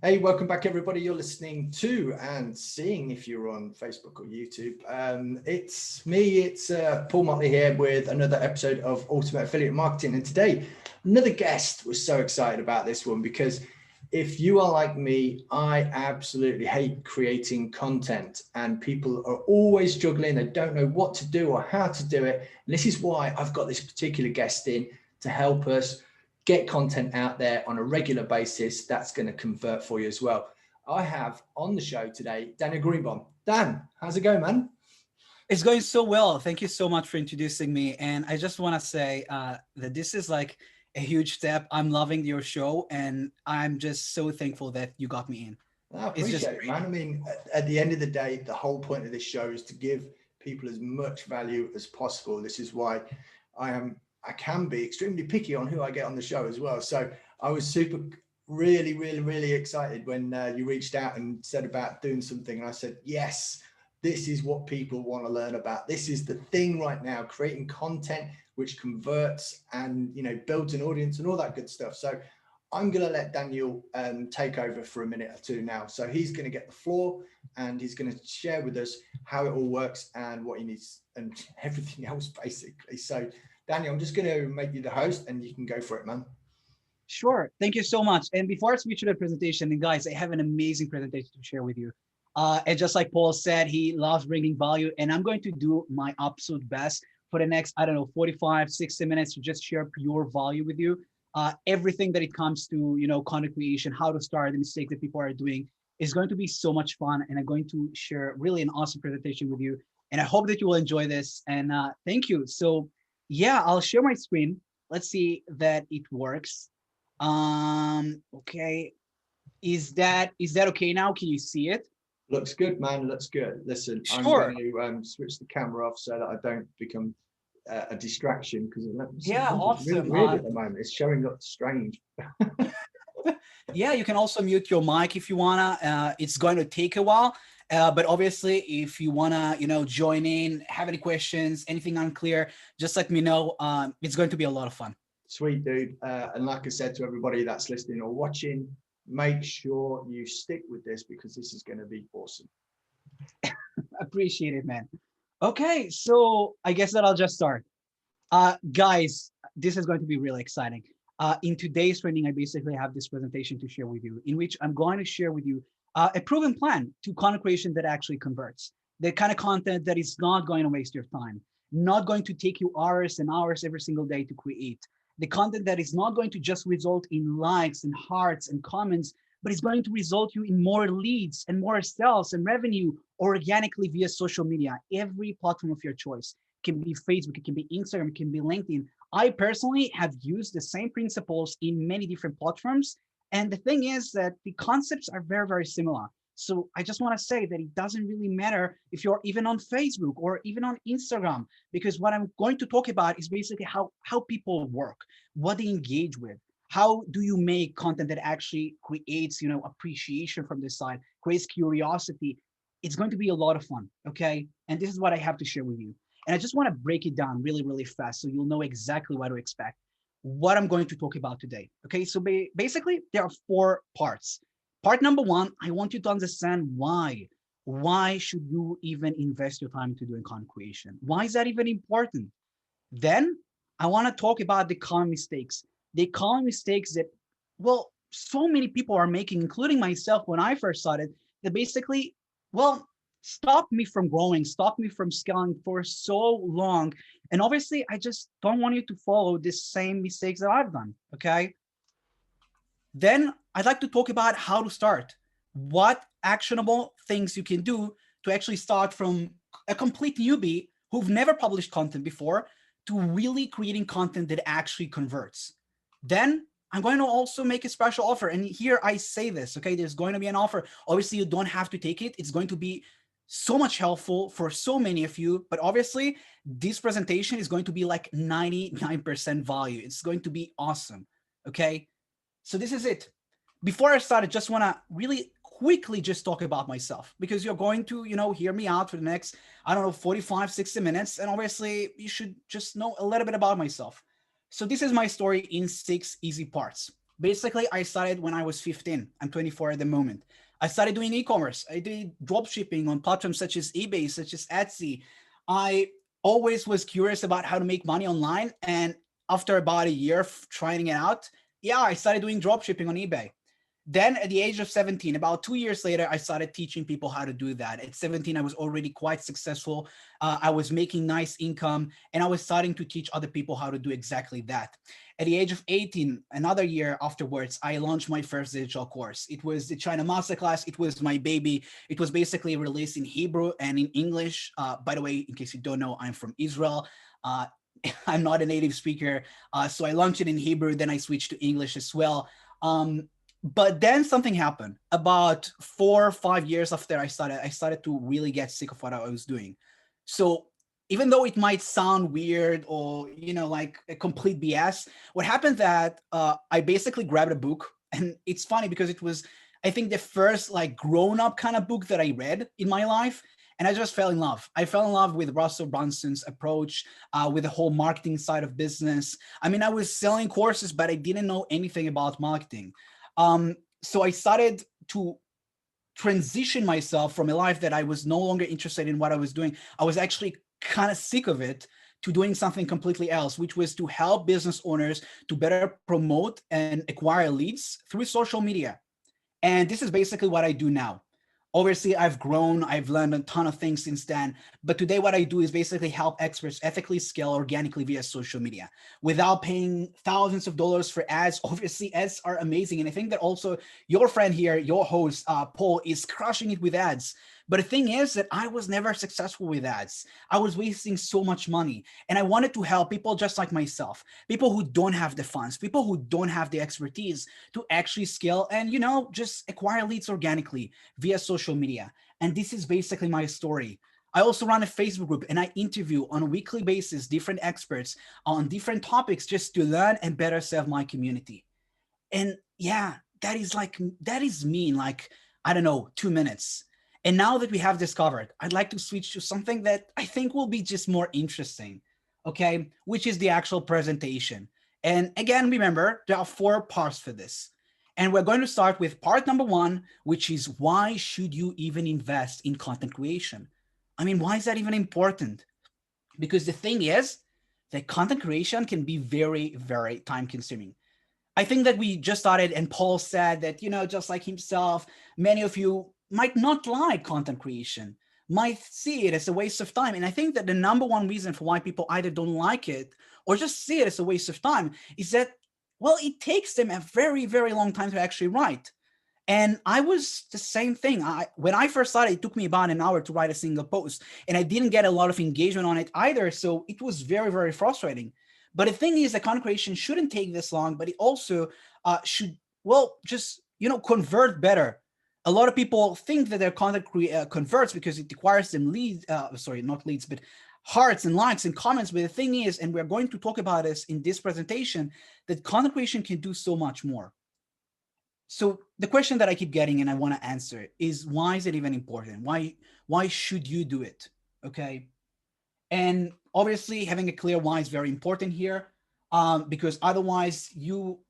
Hey, welcome back, everybody. You're listening to and seeing if you're on Facebook or YouTube. It's me, it's Paul Motley here with another episode of Ultimate Affiliate Marketing. And today, another guest. Was so excited about this one because if you are like me, I absolutely hate creating content and people are always struggling. They don't know what to do or how to do it. And this is why I've got this particular guest in to help us get content out there on a regular basis that's going to convert for you as well. I have on the show today, Daniel Grenbom. Dan, how's it going, man? It's going so well. Thank you so much for introducing me. And I just want to say that this is like a huge step. I'm loving your show, and I'm just so thankful that you got me in. I It's just appreciate it, great. man. I mean, at the end of the day, the whole point of this show is to give people as much value as possible. This is why I can be extremely picky on who I get on the show as well. So I was really excited when you reached out and said about doing something. And I said, yes, this is what people want to learn about. This is the thing right now, creating content which converts and, builds an audience and all that good stuff. So I'm going to let Daniel take over for a minute or two now. So he's going to get the floor and he's going to share with us how it all works and what he needs and everything else, basically. So, Daniel, I'm just going to make you the host and you can go for it, man. Sure. Thank you so much. And before I switch to the presentation, and guys, I have an amazing presentation to share with you. And just like Paul said, he loves bringing value, and I'm going to do my absolute best for the next, I don't know, 45, 60 minutes to just share pure value with you. Everything that it comes to, content creation, how to start, the mistakes that people are doing is going to be so much fun. And I'm going to share really an awesome presentation with you. And I hope that you will enjoy this. And thank you. So yeah, I'll share my screen. Let's see that it works. Okay. Is that okay now? Can you see it? Looks good, man. Looks good. Listen, I'm going Sure. to switch the camera off so that I don't become a distraction because Yeah, it's really awesome. weird at the moment. It's showing up strange. Yeah, you can also mute your mic if you wanna. It's going to take a while, but obviously, if you wanna, join in, have any questions, anything unclear, just let me know. It's going to be a lot of fun. Sweet, dude. And like I said to everybody that's listening or watching, make sure you stick with this because this is going to be awesome. Appreciate it, man. Okay, so I guess that I'll just start. Guys, this is going to be really exciting. In today's training, I basically have this presentation to share with you, in which I'm going to share with you a proven plan to content creation that actually converts. The kind of content that is not going to waste your time, not going to take you hours and hours every single day to create. The content that is not going to just result in likes and hearts and comments, but it's going to result you in more leads and more sales and revenue organically via social media, every platform of your choice. It can be Facebook, it can be Instagram, it can be LinkedIn. I personally have used the same principles in many different platforms. And the thing is that the concepts are very similar. So I just want to say that it doesn't really matter if you're even on Facebook or even on Instagram, because what I'm going to talk about is basically how people work, what they engage with. How do you make content that actually creates, appreciation from this side, creates curiosity? It's going to be a lot of fun, okay? And this is what I have to share with you. And I just want to break it down really fast so you'll know exactly what to expect, what I'm going to talk about today. Okay, so basically, there are four parts. Part number one, I want you to understand why. Why should you even invest your time into doing content creation? Why is that even important? Then I want to talk about the common mistakes that, well, so many people are making, including myself when I first started, that basically, well, stopped me from growing, stopped me from scaling for so long. And obviously, I just don't want you to follow the same mistakes that I've done. Okay. Then I'd like to talk about how to start, what actionable things you can do to actually start from a complete newbie who've never published content before to really creating content that actually converts. Then I'm going to also make a special offer. And here I say this, okay, there's going to be an offer. Obviously, you don't have to take it. It's going to be so much helpful for so many of you. But obviously, this presentation is going to be like 99% value. It's going to be awesome, okay? So this is it. Before I start, I just want to really quickly just talk about myself because you're going to, hear me out for the next, I don't know, 45, 60 minutes. And obviously, you should just know a little bit about myself. So this is my story in 6 easy parts. Basically, I started when I was 15. I'm 24 at the moment. I started doing e-commerce. I did drop shipping on platforms such as eBay, such as Etsy. I always was curious about how to make money online. And after about a year of trying it out, yeah, I started doing drop shipping on eBay. Then at the age of 17, about 2 years later, I started teaching people how to do that. At 17, I was already quite successful. I was making nice income, and I was starting to teach other people how to do exactly that. At the age of 18, another year afterwards, I launched my first digital course. It was the China Masterclass. It was my baby. It was basically released in Hebrew and in English. By the way, in case you don't know, I'm from Israel. I'm not a native speaker. So I launched it in Hebrew, then I switched to English as well. But then something happened. About 4 or 5 years after I started to really get sick of what I was doing. So even though it might sound weird or like a complete BS, what happened that I basically grabbed a book, and it's funny because it was, I think, the first like grown-up kind of book that I read in my life. And I just fell in love. I fell in love with Russell Brunson's approach, with the whole marketing side of business. I mean, I was selling courses, but I didn't know anything about marketing. So I started to transition myself from a life that I was no longer interested in what I was doing. I was actually kind of sick of it, to doing something completely else, which was to help business owners to better promote and acquire leads through social media. And this is basically what I do now. Obviously, I've grown, I've learned a ton of things since then. But today, what I do is basically help experts ethically scale organically via social media without paying thousands of dollars for ads. Obviously, ads are amazing. And I think that also your friend here, your host, Paul, is crushing it with ads. But the thing is that I was never successful with ads. I was wasting so much money. And I wanted to help people just like myself, people who don't have the funds, people who don't have the expertise to actually scale and, just acquire leads organically via social media. And this is basically my story. I also run a Facebook group, and I interview on a weekly basis different experts on different topics just to learn and better serve my community. And yeah, that is me in like, I don't know, 2 minutes. And now that we have this covered, I'd like to switch to something that I think will be just more interesting, okay? Which is the actual presentation. And again, remember, there are 4 parts for this. And we're going to start with part number 1, which is why should you even invest in content creation? I mean, why is that even important? Because the thing is that content creation can be very, very time consuming. I think that we just started, and Paul said that, just like himself, many of you might not like content creation, might see it as a waste of time. And I think that the number one reason for why people either don't like it or just see it as a waste of time is that, well, it takes them a very, very long time to actually write. And I was the same thing. When I first started, it took me about an hour to write a single post, and I didn't get a lot of engagement on it either. So it was very, very frustrating. But the thing is that content creation shouldn't take this long, but it also should, well, just, convert better. A lot of people think that their content converts because it requires them leads, sorry, not leads, but hearts and likes and comments. But the thing is, and we're going to talk about this in this presentation, that content creation can do so much more. So the question that I keep getting and I want to answer is, why is it even important? Why should you do it? Okay. And obviously having a clear why is very important here, because otherwise you'll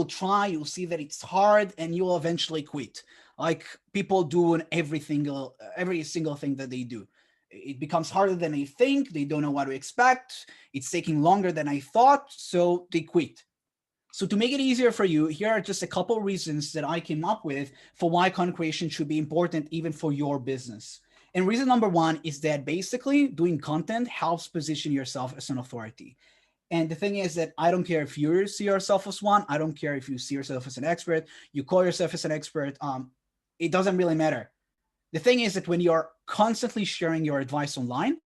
try, you'll see that it's hard, and you'll eventually quit. Like people do in every single thing that they do. It becomes harder than they think. They don't know what to expect. It's taking longer than I thought, so they quit. So to make it easier for you, here are just a couple of reasons that I came up with for why content creation should be important even for your business. And reason number 1 is that basically doing content helps position yourself as an authority. And the thing is that I don't care if you see yourself as one. I don't care if you see yourself as an expert. You call yourself as an expert. It doesn't really matter. The thing is that when you're constantly sharing your advice online,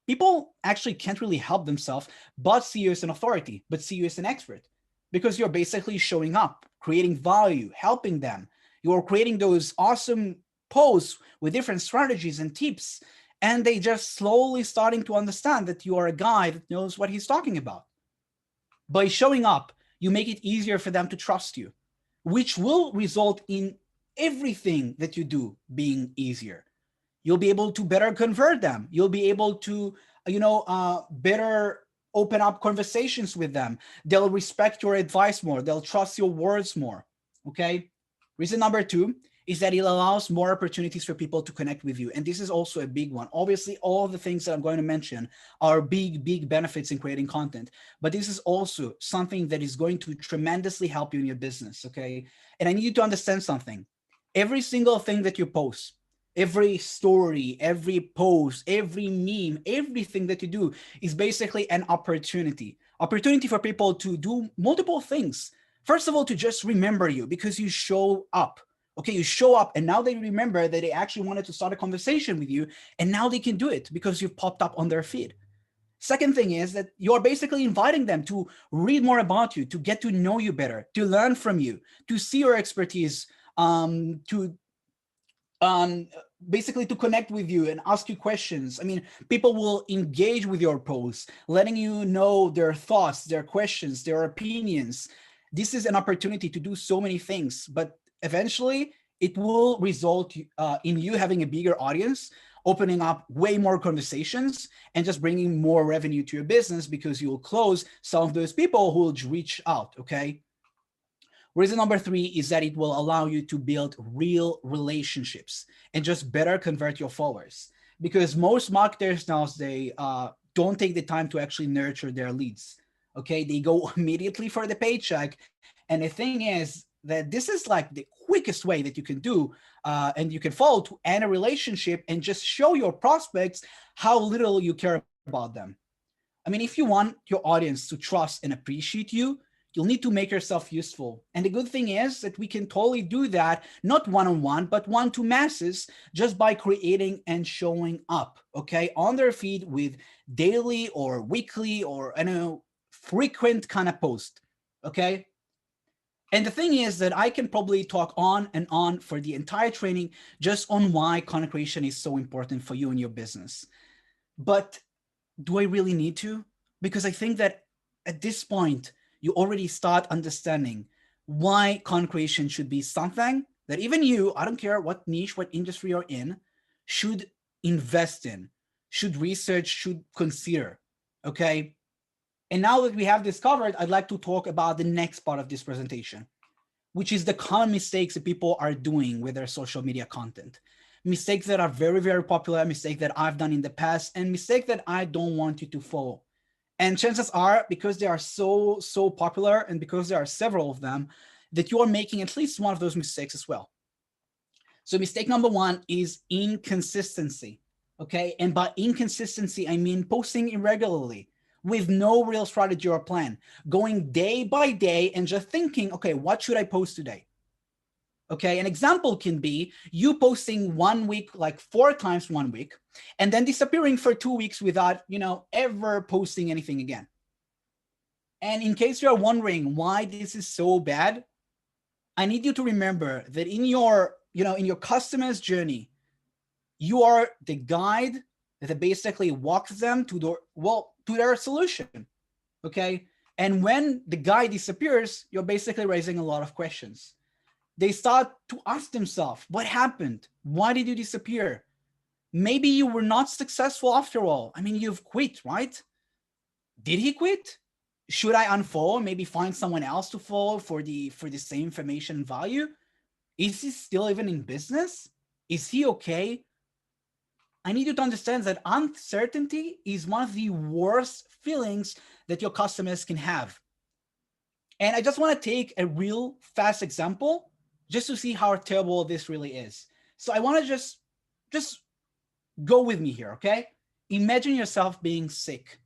people actually can't really help themselves but see you as an authority, but see you as an expert. Because you're basically showing up, creating value, helping them. You're creating those awesome posts with different strategies and tips, and they just slowly starting to understand that you are a guy that knows what he's talking about. By showing up, you make it easier for them to trust you, which will result in everything that you do being easier. You'll be able to better convert them. You'll be able to, better open up conversations with them. They'll respect your advice more. They'll trust your words more. Okay. Reason number 2 is that it allows more opportunities for people to connect with you. And this is also a big one. Obviously, all the things that I'm going to mention are big benefits in creating content. But this is also something that is going to tremendously help you in your business. Okay. And I need you to understand something. Every single thing that you post, every story, every post, every meme, everything that you do is basically an opportunity for people to do multiple things. First of all, to just remember you because you show up. Okay, you show up and now they remember that they actually wanted to start a conversation with you, and now they can do it because you've popped up on their feed. Second thing is that you're basically inviting them to read more about you, to get to know you better, to learn from you, to see your expertise, to basically to connect with you and ask you questions. I mean, people will engage with your posts, letting you know their thoughts, their questions, their opinions. This is an opportunity to do so many things, but eventually it will result in you having a bigger audience, opening up way more conversations, and just bringing more revenue to your business because you will close some of those people who will reach out, okay? Reason number 3 is that it will allow you to build real relationships and just better convert your followers. Because most marketers now, they don't take the time to actually nurture their leads. Okay, they go immediately for the paycheck. And the thing is that this is like the quickest way that you can do and you can follow to end a relationship and just show your prospects how little you care about them. I mean, if you want your audience to trust and appreciate you, you'll need to make yourself useful. And the good thing is that we can totally do that, not one-on-one, but one to masses, just by creating and showing up, okay, on their feed with daily or weekly or, I don't know, frequent kind of post, okay? And the thing is that I can probably talk on and on for the entire training just on why content creation is so important for you and your business. But do I really need to? Because I think that at this point, you already start understanding why content creation should be something that even you, I don't care what niche, what industry you're in, should invest in, should research, should consider, okay? And now that we have this covered, I'd like to talk about the next part of this presentation, which is the common mistakes that people are doing with their social media content. Mistakes that are very, very popular, mistakes that I've done in the past, and mistakes that I don't want you to follow. And chances are, because they are so popular and because there are several of them, that you are making at least one of those mistakes as well. So mistake number 1 is inconsistency, okay? And by inconsistency, I mean posting irregularly with no real strategy or plan, going day by day and just thinking, okay, what should I post today? Okay, an example can be you posting 1 week, like 4 times 1 week, and then disappearing for 2 weeks without, ever posting anything again. And in case you're wondering why this is so bad, I need you to remember that in your, in your customer's journey, you are the guide that basically walks them to their solution. Okay, and when the guide disappears, you're basically raising a lot of questions. They start to ask themselves, what happened? Why did you disappear? Maybe you were not successful after all. I mean, you've quit, right? Did he quit? Should I unfollow, maybe find someone else to follow for the same information and value? Is he still even in business? Is he okay? I need you to understand that uncertainty is one of the worst feelings that your customers can have. And I just want to take a real fast example just to see how terrible this really is. So I want to just go with me here, okay? Imagine yourself being sick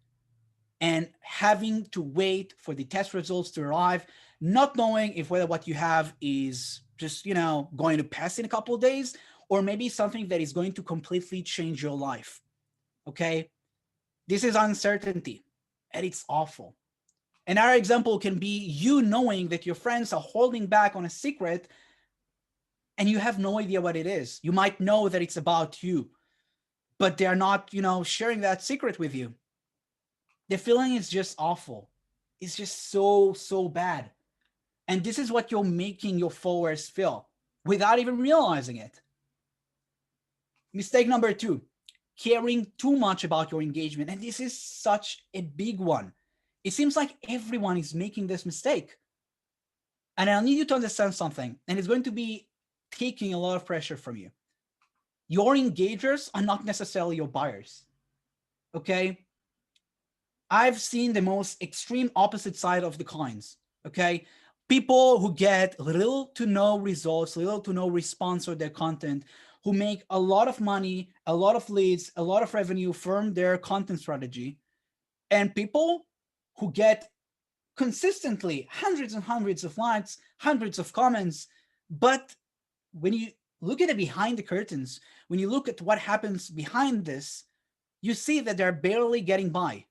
and having to wait for the test results to arrive, not knowing if whether what you have is just, going to pass in a couple of days, or maybe something that is going to completely change your life, okay? This is uncertainty, and it's awful. Another example can be you knowing that your friends are holding back on a secret and you have no idea what it is. You might know that it's about you, but they're not, sharing that secret with you. The feeling is just awful. It's just so bad. And this is what you're making your followers feel without even realizing it. Mistake number 2, caring too much about your engagement. And this is such a big one. It seems like everyone is making this mistake. And I'll need you to understand something, and it's going to be taking a lot of pressure from you. Your engagers are not necessarily your buyers. Okay? I've seen the most extreme opposite side of the coins. Okay? People who get little to no results, little to no response on their content, who make a lot of money, a lot of leads, a lot of revenue from their content strategy, and people who get consistently hundreds and hundreds of likes, hundreds of comments. But when you look at it behind the curtains, when you look at what happens behind this, you see that they're barely getting by.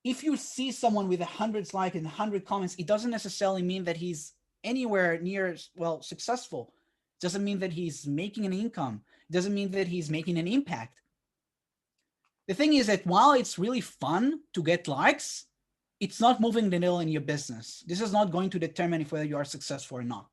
If you see someone with 100 likes and 100 comments, it doesn't necessarily mean that he's anywhere near, well, successful. It doesn't mean that he's making an income. It doesn't mean that he's making an impact. The thing is that while it's really fun to get likes, it's not moving the needle in your business. This is not going to determine if whether you are successful or not.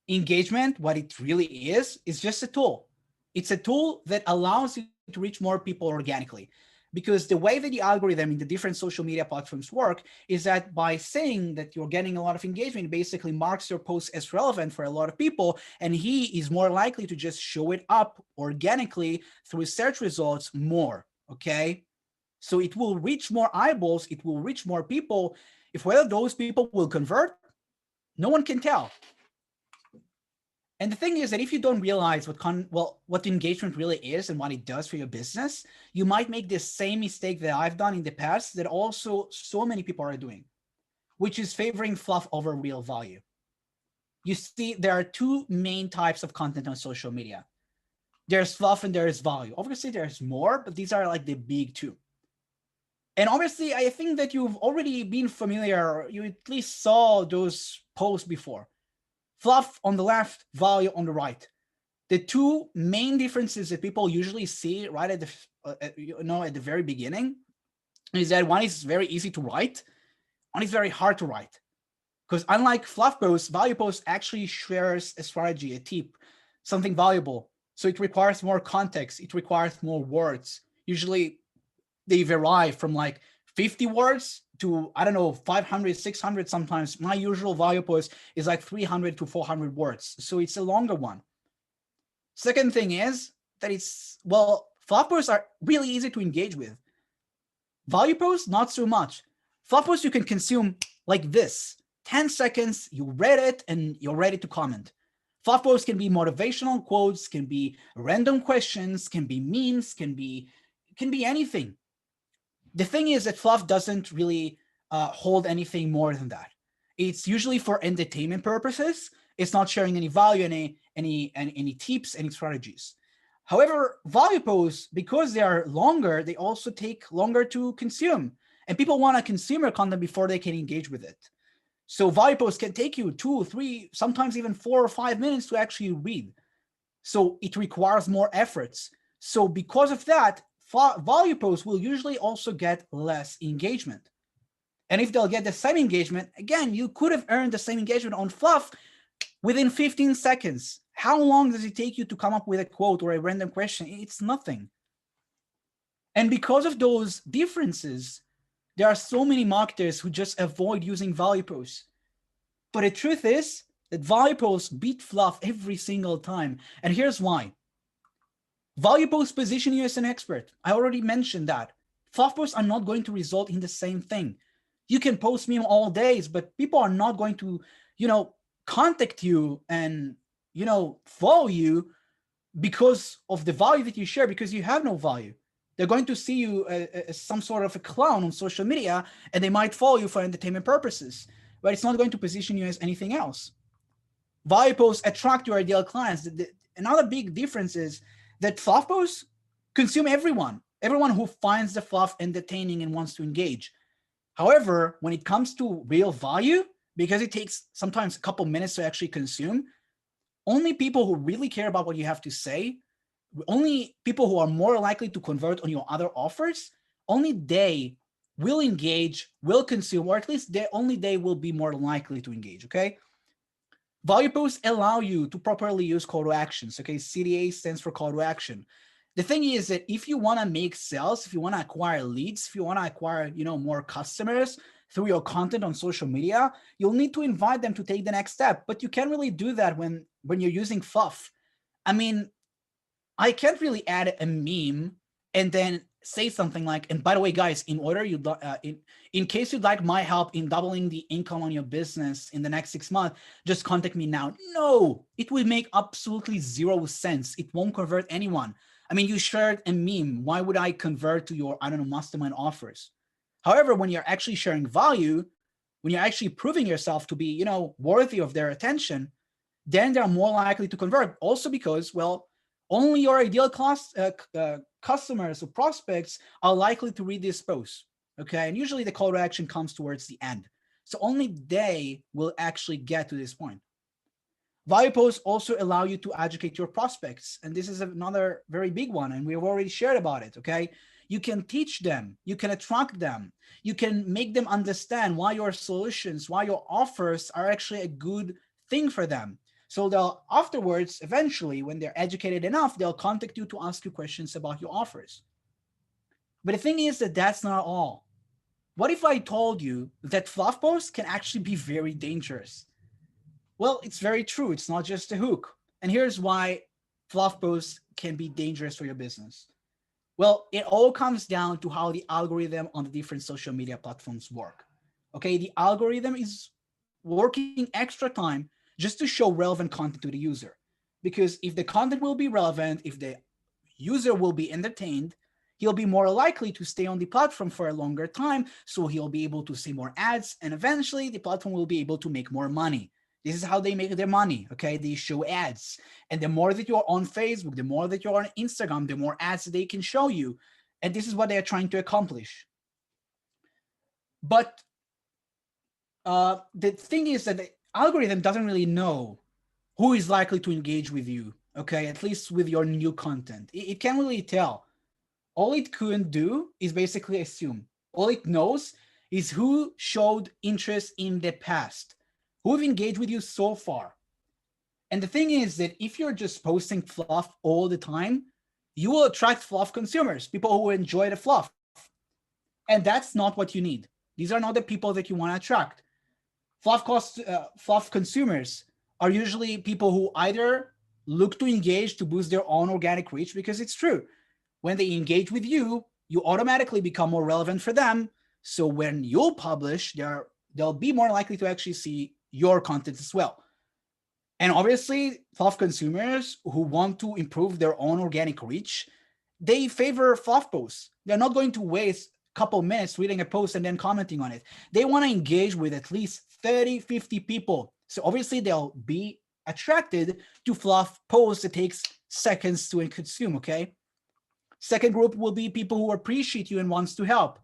Engagement, what it really is just a tool. It's a tool that allows you to reach more people organically. Because the way that the algorithm in the different social media platforms work is that by saying that you're getting a lot of engagement, it basically marks your post as relevant for a lot of people, and he is more likely to just show it up organically through search results more, okay? So it will reach more eyeballs, it will reach more people. If whether those people will convert, no one can tell. And the thing is that if you don't realize what engagement really is and what it does for your business, you might make the same mistake that I've done in the past that also so many people are doing, which is favoring fluff over real value. You see, there are two main types of content on social media. There's fluff and there's value. Obviously, there's more, but these are like the big two. And obviously, I think that you've already been familiar, you at least saw those posts before. Fluff on the left, value on the right. The two main differences that people usually see right at the very beginning is that one is very easy to write, one is very hard to write. Because unlike fluff posts, value posts actually shares a strategy, a tip, something valuable. So it requires more context, it requires more words. Usually they vary from like 50 words to, I don't know, 500, 600 sometimes. My usual value post is like 300 to 400 words. So it's a longer one. Second thing is that fluff posts are really easy to engage with. Value posts, not so much. Fluff posts you can consume like this. 10 seconds, you read it, and you're ready to comment. Fluff posts can be motivational quotes, can be random questions, can be memes, can be anything. The thing is that fluff doesn't really hold anything more than that. It's usually for entertainment purposes. It's not sharing any value, any tips, any strategies. However, value posts, because they are longer, they also take longer to consume. And people want to consume your content before they can engage with it. So value posts can take you 2, 3, sometimes even 4 or 5 minutes to actually read. So it requires more efforts. So because of that, value posts will usually also get less engagement. And if they'll get the same engagement, again, you could have earned the same engagement on fluff within 15 seconds. How long does it take you to come up with a quote or a random question? It's nothing. And because of those differences, there are so many marketers who just avoid using value posts. But the truth is that value posts beat fluff every single time. And here's why. Value posts position you as an expert. I already mentioned that. Fluff posts are not going to result in the same thing. You can post meme all days, but people are not going to, contact you and, follow you because of the value that you share, because you have no value. They're going to see you as some sort of a clown on social media, and they might follow you for entertainment purposes, but it's not going to position you as anything else. Value posts attract your ideal clients. Another big difference is that fluff posts consume everyone who finds the fluff entertaining and wants to engage. However, when it comes to real value, because it takes sometimes a couple minutes to actually consume, only people who really care about what you have to say, only people who are more likely to convert on your other offers, only they will engage, will consume, or at least only they will be more likely to engage, okay? Value posts allow you to properly use call to actions, okay? CTA stands for call to action. The thing is that if you want to make sales, if you want to acquire leads, if you want to acquire, more customers through your content on social media, you'll need to invite them to take the next step. But you can't really do that when you're using Fluff. I mean, I can't really add a meme and then say something like, and by the way, guys, in case you'd like my help in doubling the income on your business in the next 6 months, just contact me now. No, it will make absolutely zero sense. It won't convert anyone. I mean, you shared a meme. Why would I convert to your, mastermind offers? However, when you're actually sharing value, when you're actually proving yourself to be, worthy of their attention, then they're more likely to convert. Also because, well, only your ideal customers or prospects are likely to read this post, okay? And usually the call to action comes towards the end. So only they will actually get to this point. Value posts also allow you to educate your prospects. And this is another very big one. And we've already shared about it, okay? You can teach them, you can attract them, you can make them understand why your solutions, why your offers are actually a good thing for them. So they'll afterwards, eventually, when they're educated enough, they'll contact you to ask you questions about your offers. But the thing is that that's not all. What if I told you that fluff posts can actually be very dangerous? Well, it's very true. It's not just a hook. And here's why fluff posts can be dangerous for your business. Well, it all comes down to how the algorithm on the different social media platforms work. Okay, the algorithm is working extra time just to show relevant content to the user. Because if the content will be relevant, if the user will be entertained, he'll be more likely to stay on the platform for a longer time. So he'll be able to see more ads, and eventually the platform will be able to make more money. This is how they make their money, okay? They show ads. And the more that you're on Facebook, the more that you're on Instagram, the more ads they can show you. And this is what they are trying to accomplish. But the thing is that the algorithm doesn't really know who is likely to engage with you, okay? At least with your new content. It can't really tell. All it couldn't do is basically assume. All it knows is who showed interest in the past, who've engaged with you so far. And the thing is that if you're just posting fluff all the time, you will attract fluff consumers, people who enjoy the fluff. And that's not what you need. These are not the people that you want to attract. Fluff consumers are usually people who either look to engage to boost their own organic reach, because it's true. When they engage with you, you automatically become more relevant for them. So when you'll publish, they'll be more likely to actually see your content as well. And obviously, fluff consumers who want to improve their own organic reach, they favor fluff posts. They're not going to waste a couple minutes reading a post and then commenting on it. They want to engage with at least 30, 50 people. So obviously, they'll be attracted to fluff posts that takes seconds to consume, okay? Second group will be people who appreciate you and wants to help.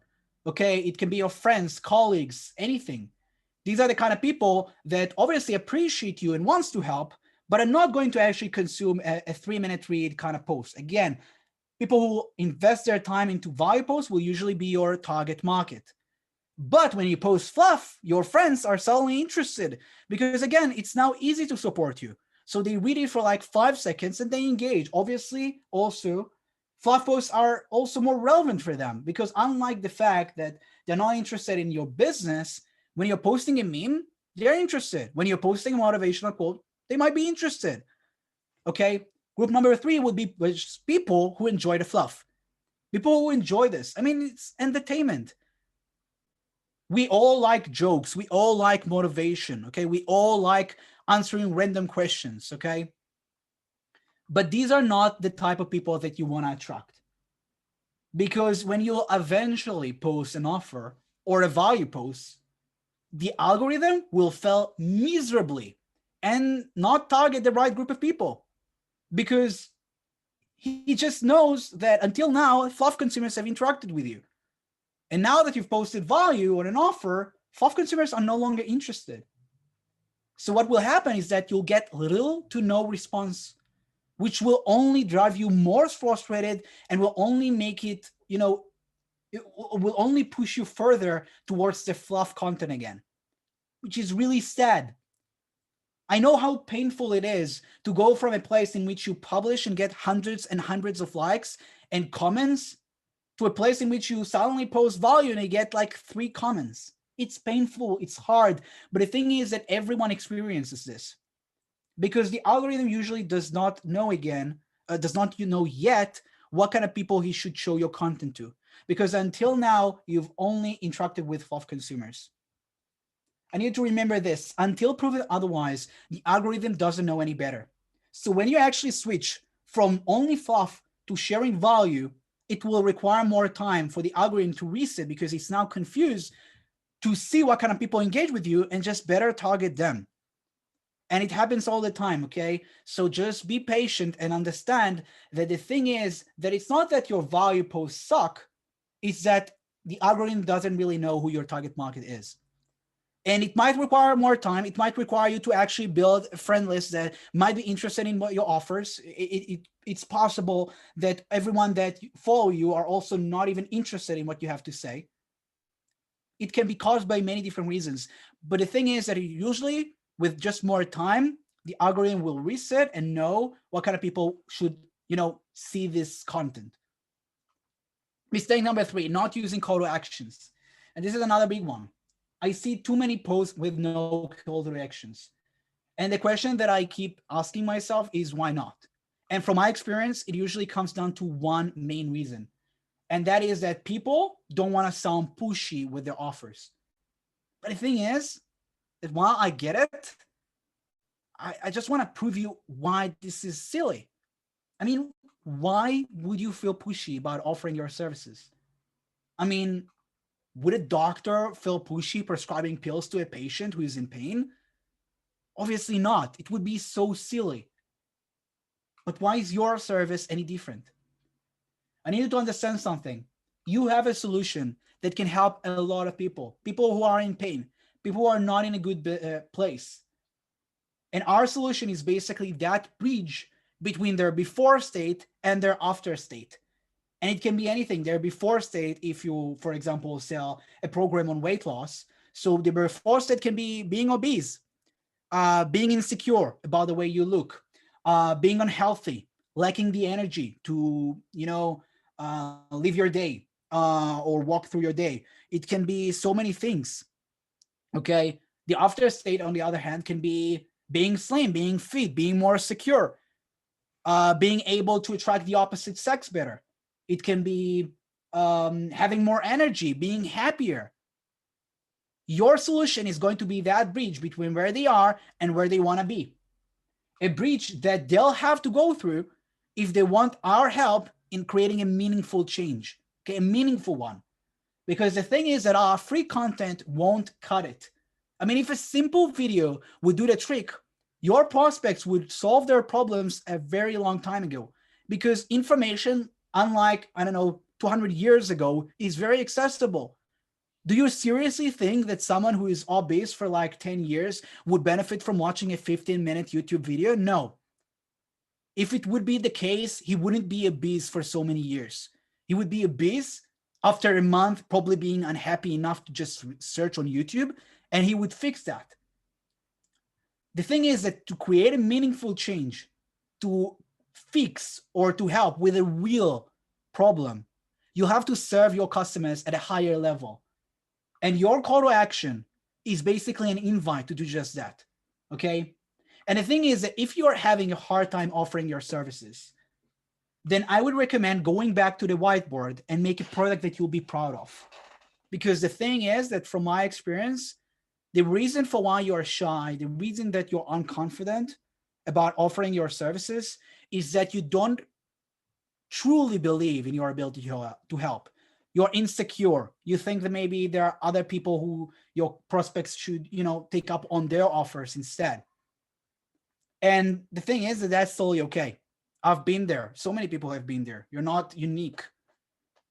Okay, it can be your friends, colleagues, anything. These are the kind of people that obviously appreciate you and wants to help, but are not going to actually consume a 3-minute read kind of post. Again, people who invest their time into value posts will usually be your target market. But when you post fluff, your friends are suddenly interested because, again, it's now easy to support you. So they read it for like 5 seconds and they engage. Obviously, also, fluff posts are also more relevant for them because unlike the fact that they're not interested in your business, when you're posting a meme, they're interested. When you're posting a motivational quote, they might be interested. Okay? Group number 3 would be people who enjoy the fluff. People who enjoy this. I mean, it's entertainment. We all like jokes. We all like motivation. Okay? We all like answering random questions. Okay? But these are not the type of people that you want to attract. Because when you eventually post an offer or a value post, the algorithm will fail miserably and not target the right group of people. Because he just knows that until now, fluff consumers have interacted with you. And now that you've posted value or an offer, fluff consumers are no longer interested. So what will happen is that you'll get little to no response, which will only drive you more frustrated and will only make it, it will only push you further towards the fluff content again, which is really sad. I know how painful it is to go from a place in which you publish and get hundreds and hundreds of likes and comments to a place in which you suddenly post value and you get like 3 comments. It's painful, it's hard. But the thing is that everyone experiences this because the algorithm usually does not know yet what kind of people he should show your content to. Because until now, you've only interacted with Fluff consumers. I need to remember this. Until proven otherwise, the algorithm doesn't know any better. So when you actually switch from only Fluff to sharing value, it will require more time for the algorithm to reset because it's now confused to see what kind of people engage with you and just better target them. And it happens all the time, okay? So just be patient and understand that the thing is that it's not that your value posts suck, it's that the algorithm doesn't really know who your target market is. And it might require more time. It might require you to actually build a friend list that might be interested in what your offers. It's possible that everyone that follow you are also not even interested in what you have to say. It can be caused by many different reasons. But the thing is that usually with just more time, the algorithm will reset and know what kind of people should, see this content. Mistake number 3, not using call to actions. And this is another big one. I see too many posts with no call to actions. And the question that I keep asking myself is why not? And from my experience, it usually comes down to one main reason. And that is that people don't want to sound pushy with their offers. But the thing is that while I get it, I just want to prove you why this is silly. I mean, why would you feel pushy about offering your services? I mean, would a doctor feel pushy prescribing pills to a patient who is in pain? Obviously not. It would be so silly. But why is your service any different? I need you to understand something. You have a solution that can help a lot of people who are in pain, people who are not in a good place. And our solution is basically that bridge between their before state and their after state. And it can be anything. Their before state, if you, for example, sell a program on weight loss. So the before state can be being obese, being insecure about the way you look, being unhealthy, lacking the energy to, live your day or walk through your day. It can be so many things. Okay. The after state, on the other hand, can be being slim, being fit, being more secure, being able to attract the opposite sex better. It can be having more energy, being happier. Your solution is going to be that bridge between where they are and where they want to be. A bridge that they'll have to go through if they want our help in creating a meaningful change, okay, a meaningful one. Because the thing is that our free content won't cut it. I mean, if a simple video would do the trick, your prospects would solve their problems a very long time ago. Because information, unlike, 200 years ago, is very accessible. Do you seriously think that someone who is obese for like 10 years would benefit from watching a 15-minute YouTube video? No. If it would be the case, he wouldn't be obese for so many years. He would be obese after a month, probably being unhappy enough to just search on YouTube, and he would fix that. The thing is that to create a meaningful change, to fix or to help with a real problem, you have to serve your customers at a higher level. And your call to action is basically an invite to do just that, okay? And the thing is that if you are having a hard time offering your services, then I would recommend going back to the whiteboard and make a product that you'll be proud of. Because the thing is that from my experience, the reason for why you're shy, the reason that you're unconfident about offering your services is that you don't truly believe in your ability to help. You're insecure. You think that maybe there are other people who your prospects should, take up on their offers instead. And the thing is that that's totally okay. I've been there. So many people have been there. You're not unique.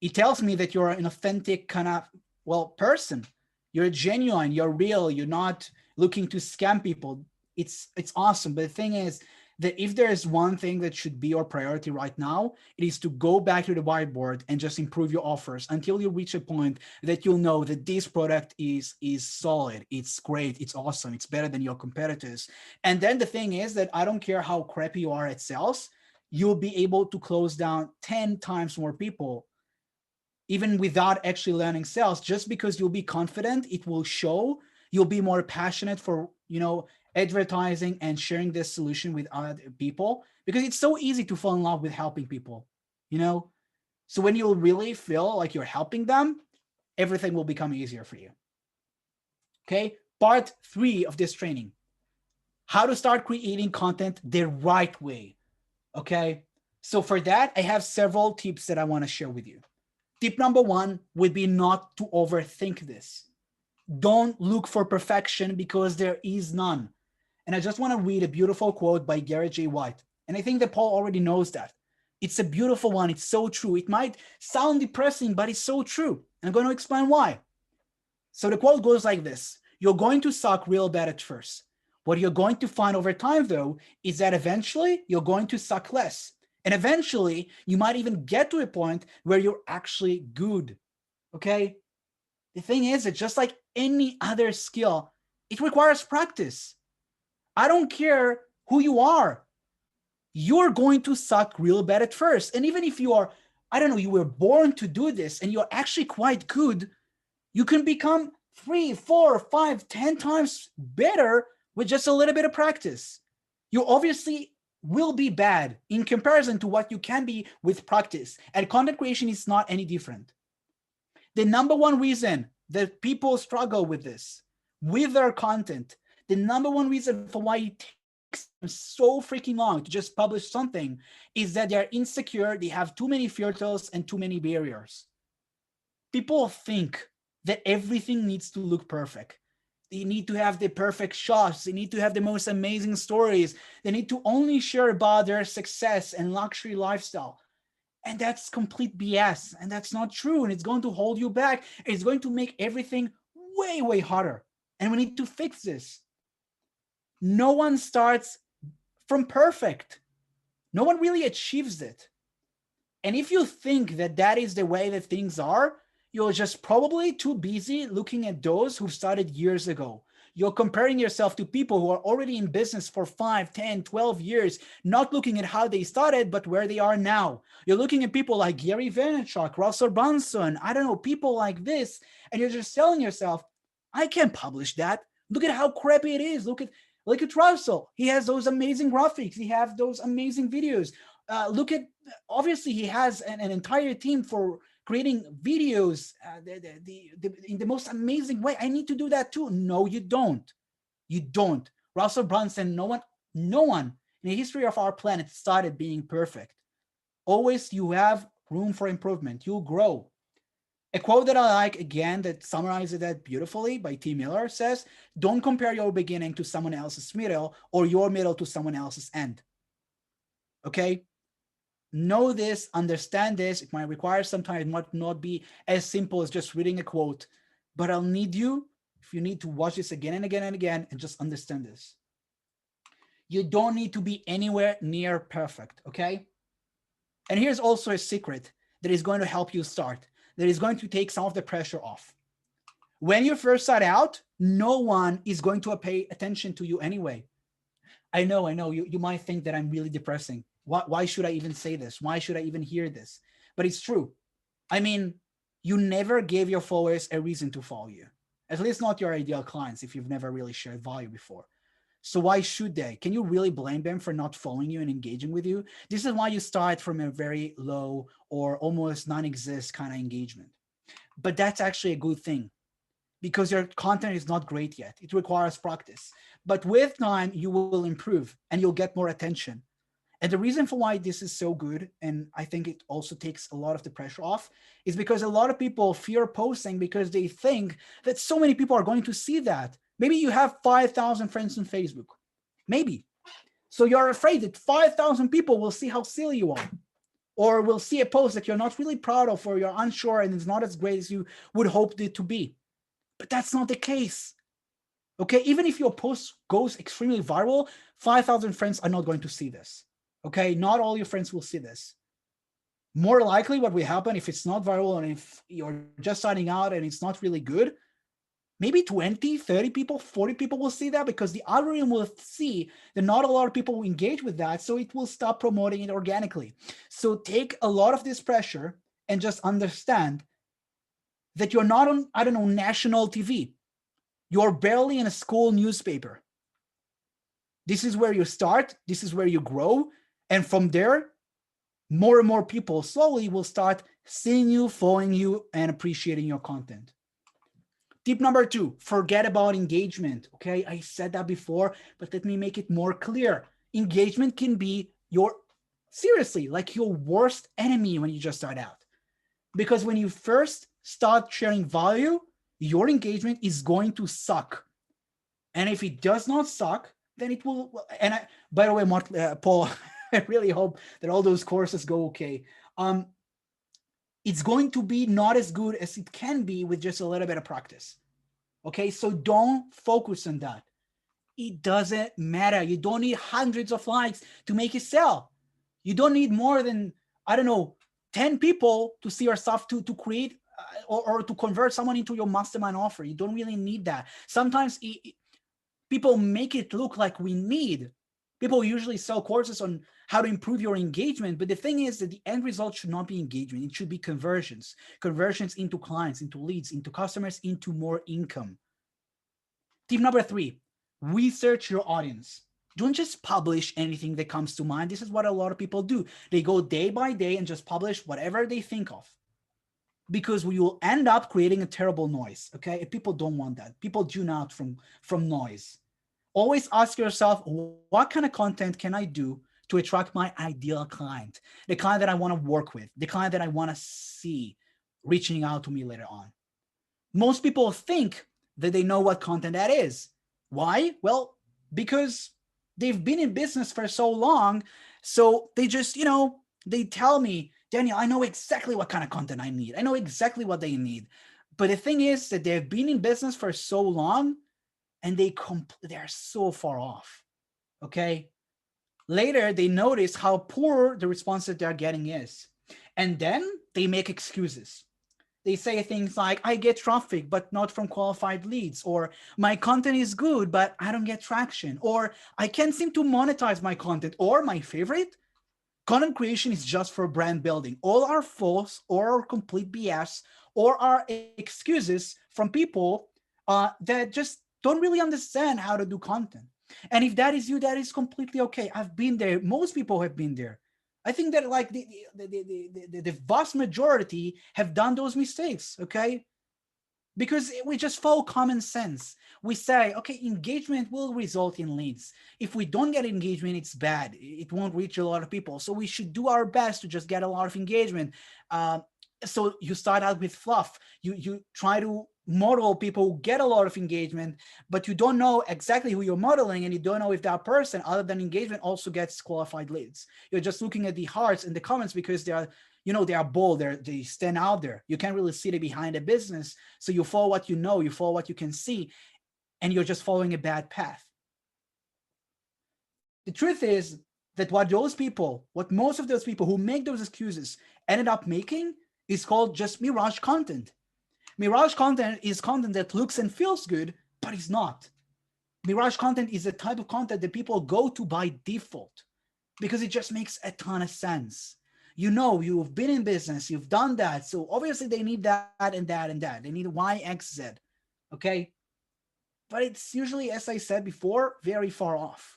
It tells me that you're an authentic kind of, person. You're genuine. You're real. You're not looking to scam people. It's awesome. But the thing is that if there is one thing that should be your priority right now, it is to go back to the whiteboard and just improve your offers until you reach a point that you'll know that this product is solid, it's great, it's awesome, it's better than your competitors. And then the thing is that I don't care how crappy you are at sales, you'll be able to close down 10 times more people even without actually learning sales, just because you'll be confident, it will show. You'll be more passionate for, advertising and sharing this solution with other people, because it's so easy to fall in love with helping people, you know? So when you'll really feel like you're helping them, everything will become easier for you. Okay. Part 3 of this training, how to start creating content the right way. Okay. So for that, I have several tips that I want to share with you. Tip number 1 would be not to overthink this. Don't look for perfection, because there is none. And I just want to read a beautiful quote by Garrett J. White. And I think that Paul already knows that. It's a beautiful one. It's so true. It might sound depressing, but it's so true. And I'm going to explain why. So the quote goes like this: you're going to suck real bad at first. What you're going to find over time, though, is that eventually you're going to suck less. And eventually you might even get to a point where you're actually good. Okay? The thing is that just like any other skill, it requires practice. I don't care who you are. You're going to suck real bad at first. And even if you are, I don't know, you were born to do this and you're actually quite good, you can become 3, 4, 5, 10 times better with just a little bit of practice. You obviously will be bad in comparison to what you can be with practice. And content creation is not any different. The number one reason that people struggle with this, with their content, the number one reason for why it takes them so freaking long to just publish something is that they're insecure, they have too many filters and too many barriers. People think that everything needs to look perfect. They need to have the perfect shots. They need to have the most amazing stories. They need to only share about their success and luxury lifestyle. And that's complete BS. And that's not true. And it's going to hold you back. It's going to make everything way, way harder. And we need to fix this. No one starts from perfect. No one really achieves it. And if you think that that is the way that things are, you're just probably too busy looking at those who started years ago. You're comparing yourself to people who are already in business for 5, 10, 12 years, not looking at how they started, but where they are now. You're looking at people like Gary Vaynerchuk, Russell Brunson, I don't know, people like this, and you're just telling yourself, I can't publish that. Look at how crappy it is. Look at Russell. He has those amazing graphics. He has those amazing videos. Obviously he has an entire team for creating videos in the most amazing way. I need to do that too. No, you don't. You don't. Russell Brunson, no one in the history of our planet started being perfect. Always you have room for improvement. You'll grow. A quote that I like, again, that summarizes that beautifully by T. Miller says, don't compare your beginning to someone else's middle or your middle to someone else's end. Okay? Know this, understand this. It might require some time. It might not be as simple as just reading a quote, but I'll need you, if you need to watch this again and again and again, and just understand this. You don't need to be anywhere near perfect, okay? And here's also a secret that is going to help you start, that is going to take some of the pressure off. When you first start out, no one is going to pay attention to you anyway. I know, you might think that I'm really depressing. Why should I even say this? Why should I even hear this? But it's true. I mean, you never gave your followers a reason to follow you. At least not your ideal clients if you've never really shared value before. So why should they? Can you really blame them for not following you and engaging with you? This is why you start from a very low or almost non-exist kind of engagement. But that's actually a good thing, because your content is not great yet. It requires practice. But with time, you will improve and you'll get more attention. And the reason for why this is so good, and I think it also takes a lot of the pressure off, is because a lot of people fear posting because they think that so many people are going to see that. Maybe you have 5,000 friends on Facebook. Maybe. So you're afraid that 5,000 people will see how silly you are, or will see a post that you're not really proud of, or you're unsure and it's not as great as you would hope it to be. But that's not the case. Okay, even if your post goes extremely viral, 5,000 friends are not going to see this. Okay, not all your friends will see this. More likely, what will happen if it's not viral and if you're just starting out and it's not really good, maybe 20, 30 people, 40 people will see that because the algorithm will see that not a lot of people will engage with that. So it will stop promoting it organically. So take a lot of this pressure and just understand that you're not on, I don't know, national TV. You're barely in a school newspaper. This is where you start. This is where you grow. And from there, more and more people slowly will start seeing you, following you, and appreciating your content. Tip number 2, forget about engagement. Okay, I said that before, but let me make it more clear. Engagement can be your, seriously, like your worst enemy when you just start out. Because when you first start sharing value, your engagement is going to suck. And if it does not suck, then it will. And I, by the way, Paul, I really hope that all those courses go okay. It's going to be not as good as it can be with just a little bit of practice. Okay, so don't focus on that. It doesn't matter. You don't need hundreds of likes to make it sell. You don't need more than, I don't know, 10 people to see your stuff to create or to convert someone into your mastermind offer. You don't really need that. Sometimes people make it look like we need. People usually sell courses on how to improve your engagement, but the thing is that the end result should not be engagement. It should be conversions into clients, into leads, into customers, into more income. Tip number 3, research your audience. Don't just publish anything that comes to mind. This is what a lot of people do. They go day by day and just publish whatever they think of, because we will end up creating a terrible noise. Okay, and people don't want that. People tune out from noise. Always ask yourself, what kind of content can I do to attract my ideal client, the client that I want to work with, the client that I want to see reaching out to me later on. Most people think that they know what content that is. Why? Well, because they've been in business for so long. So they just, they tell me, Daniel, I know exactly what kind of content I need. I know exactly what they need. But the thing is that they've been in business for so long and they're so far off. Okay. Later, they notice how poor the response that they're getting is. And then they make excuses. They say things like, I get traffic, but not from qualified leads, or my content is good, but I don't get traction, or I can't seem to monetize my content, or my favorite, content creation is just for brand building. All are false or complete BS or are excuses from people that just don't really understand how to do content. And if that is you, that is completely okay. I've been there. Most people have been there. I think that like the vast majority have done those mistakes, okay? Because we just follow common sense. We say, okay, engagement will result in leads. If we don't get engagement, it's bad. It won't reach a lot of people. So we should do our best to just get a lot of engagement. So you start out with Fluff. You try to model people who get a lot of engagement, but you don't know exactly who you're modeling, and you don't know if that person, other than engagement, also gets qualified leads. You're just looking at the hearts and the comments because they are, they are bold. They stand out there. You can't really see the behind the business. So you follow what you know, you follow what you can see, and you're just following a bad path. The truth is that what most of those people who make those excuses ended up making is called just mirage content. Mirage content is content that looks and feels good, but it's not. Mirage content is the type of content that people go to by default because it just makes a ton of sense. You've been in business, you've done that. So obviously they need that and that and that. They need Y, X, Z. Okay. But it's usually, as I said before, very far off.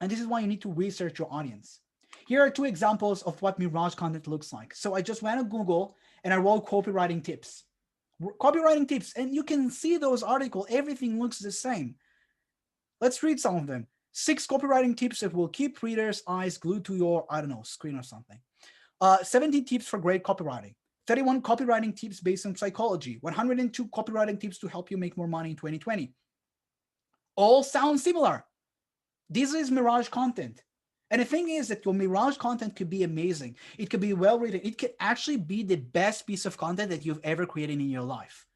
And this is why you need to research your audience. Here are 2 examples of what mirage content looks like. So I just went to Google and I wrote copywriting tips. And you can see those articles. Everything looks the same. Let's read some of them. 6 copywriting tips that will keep readers' eyes glued to your, screen or something. 17 tips for great copywriting. 31 copywriting tips based on psychology. 102 copywriting tips to help you make more money in 2020. All sound similar. This is mirage content. And the thing is that your mirage content could be amazing. It could be well written. It could actually be the best piece of content that you've ever created in your life.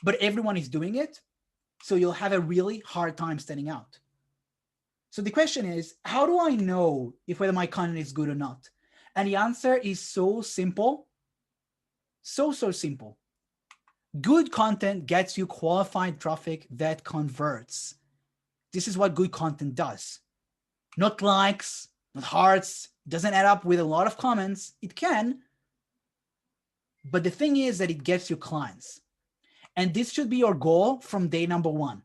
But everyone is doing it. So you'll have a really hard time standing out. So the question is, how do I know if whether my content is good or not? And the answer is so simple, so simple. Good content gets you qualified traffic that converts. This is what good content does. Not likes, not hearts, doesn't add up with a lot of comments. It can, but the thing is that it gets you clients. And this should be your goal from day number one.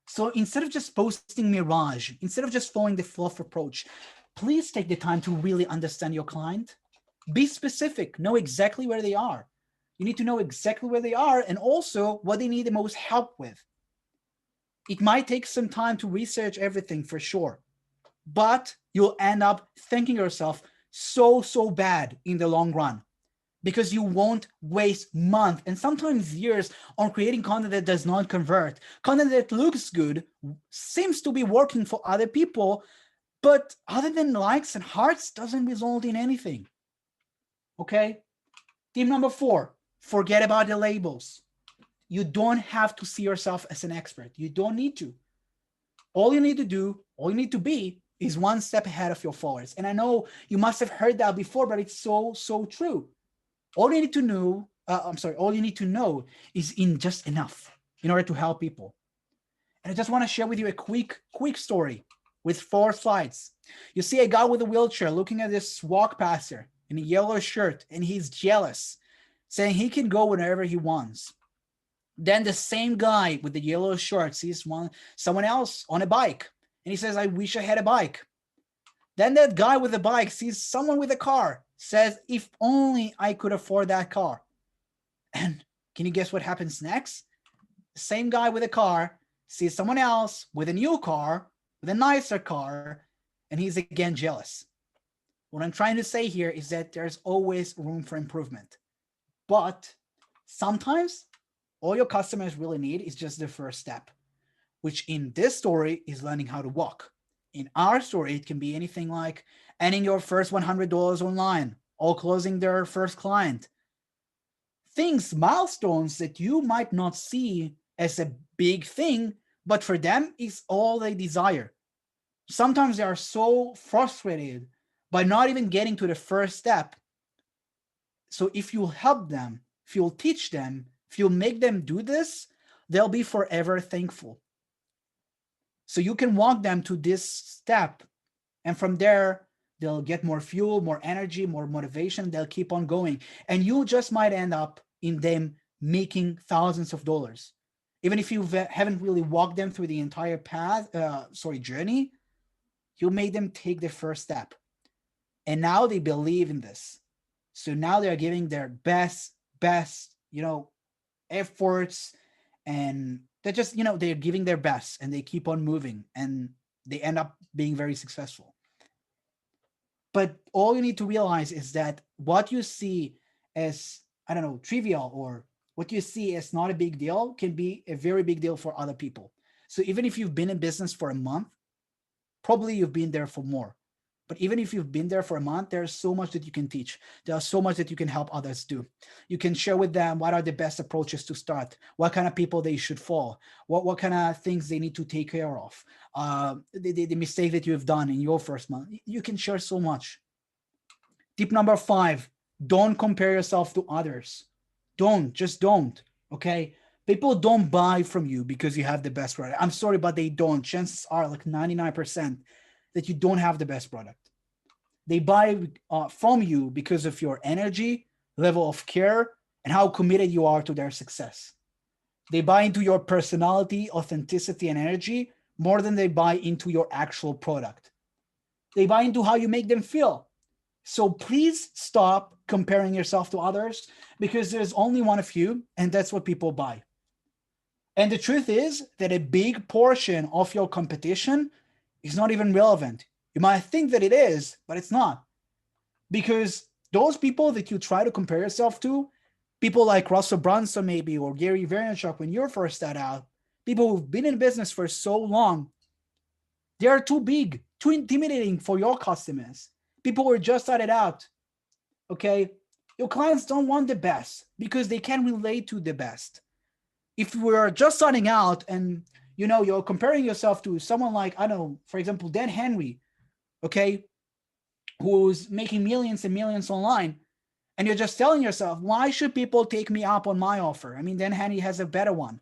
So instead of just posting mirage, instead of just following the fluff approach, please take the time to really understand your client. Be specific, know exactly where they are. You need to know exactly where they are and also what they need the most help with. It might take some time to research everything for sure, but you'll end up thinking yourself so bad in the long run because you won't waste months and sometimes years on creating content that does not convert. Content that looks good, seems to be working for other people, but other than likes and hearts, doesn't result in anything. Okay? Tip number 4, forget about the labels. You don't have to see yourself as an expert. You don't need to. All you need to do, all you need to be is one step ahead of your followers. And I know you must have heard that before, but it's so true. All you need to know, all you need to know is in just enough in order to help people. And I just want to share with you a quick story with 4 slides. You see a guy with a wheelchair looking at this walk passer in a yellow shirt, and he's jealous, saying he can go wherever he wants. Then the same guy with the yellow shirt sees someone else on a bike, and he says, I wish I had a bike. Then that guy with the bike sees someone with a car, says, if only I could afford that car. And can you guess what happens next? The same guy with a car sees someone else with a new car, with a nicer car, and he's again jealous. What I'm trying to say here is that there's always room for improvement. But sometimes all your customers really need is just the first step, which in this story is learning how to walk. In our story, it can be anything like earning your first $100 online or closing their first client. Things, milestones that you might not see as a big thing, but for them is all they desire. Sometimes they are so frustrated by not even getting to the first step. So if you help them, if you'll teach them, if you'll make them do this, they'll be forever thankful. So you can walk them to this step, and from there, they'll get more fuel, more energy, more motivation. They'll keep on going. And you just might end up in them making thousands of dollars. Even if you haven't really walked them through the entire journey, you made them take the first step. And now they believe in this. So now they're giving their best, efforts, and they're just, they're giving their best and they keep on moving and they end up being very successful. But all you need to realize is that what you see as, trivial, or what you see as not a big deal can be a very big deal for other people. So even if you've been in business for a month, probably you've been there for more. But even if you've been there for a month, there's so much that you can teach. There's so much that you can help others do. You can share with them what are the best approaches to start, what kind of people they should follow, what kind of things they need to take care of, the mistake that you've done in your first month. You can share so much. Tip number 5, don't compare yourself to others. Just don't, okay? People don't buy from you because you have the best product. I'm sorry, but they don't. Chances are like 99% that you don't have the best product. They buy from you because of your energy, level of care, and how committed you are to their success. They buy into your personality, authenticity, and energy more than they buy into your actual product. They buy into how you make them feel. So please stop comparing yourself to others, because there's only one of you, and that's what people buy. And the truth is that a big portion of your competition is not even relevant. You might think that it is, but it's not. Because those people that you try to compare yourself to, people like Russell Brunson maybe, or Gary Vaynerchuk when you first start out, people who've been in business for so long, they are too big, too intimidating for your customers. People who are just started out, okay? Your clients don't want the best because they can relate to the best. if we're just starting out and you're comparing yourself to someone like, I don't know, for example, Dan Henry, okay, who's making millions and millions online, and you're just telling yourself, why should people take me up on my offer? I mean, Dan Henry has a better one.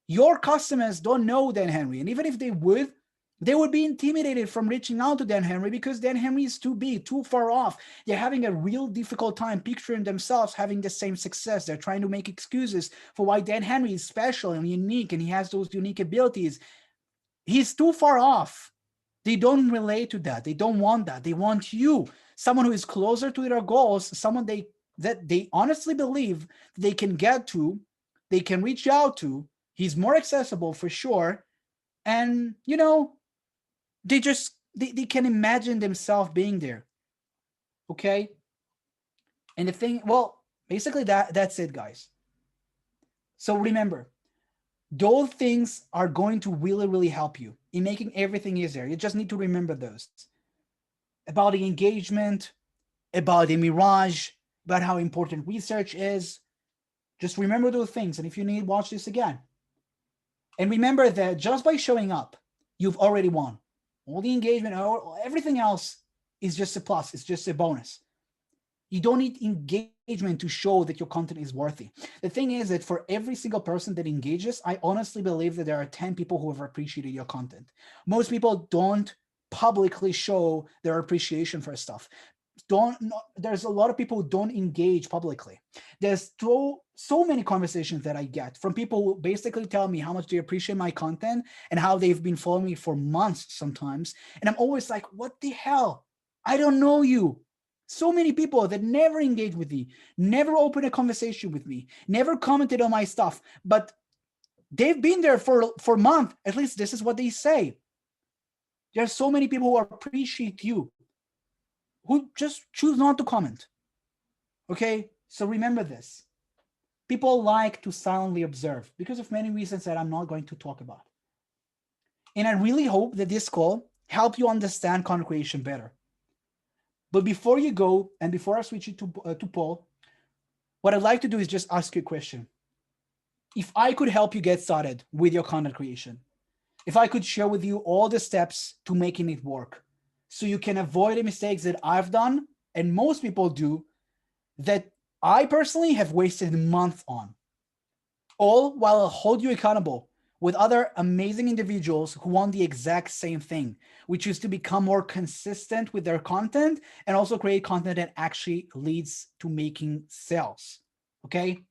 Your customers don't know Dan Henry, and even if they would be intimidated from reaching out to Dan Henry because Dan Henry is too big, too far off. They're having a real difficult time picturing themselves having the same success. They're trying to make excuses for why Dan Henry is special and unique and he has those unique abilities. He's too far off. They don't relate to that. They don't want that. They want you, someone who is closer to their goals, someone that they honestly believe they can get to, they can reach out to. He's more accessible for sure. And they can imagine themselves being there. Okay. And the thing, well, basically that's it, guys. So remember, those things are going to really, really help you in making everything easier. You just need to remember those. About the engagement, about the mirage, about how important research is. Just remember those things. And if you need, watch this again. And remember that just by showing up, you've already won. All the engagement, everything else is just a plus. It's just a bonus. You don't need engagement to show that your content is worthy. The thing is that for every single person that engages, I honestly believe that there are 10 people who have appreciated your content. Most people don't publicly show their appreciation for stuff. There's a lot of people who don't engage publicly. There's so many conversations that I get from people who basically tell me how much they appreciate my content and how they've been following me for months sometimes. And I'm always like, what the hell? I don't know you. So many people that never engage with me, never opened a conversation with me, never commented on my stuff, but they've been there for a month. At least this is what they say. There are so many people who appreciate you, who just choose not to comment. Okay, so remember this. People like to silently observe because of many reasons that I'm not going to talk about. And I really hope that this call helped you understand content creation better. But before you go, and before I switch it to Paul, what I'd like to do is just ask you a question. If I could help you get started with your content creation, if I could share with you all the steps to making it work, so you can avoid the mistakes that I've done, and most people do, that I personally have wasted months on, all while I'll hold you accountable with other amazing individuals who want the exact same thing, which is to become more consistent with their content and also create content that actually leads to making sales. Okay?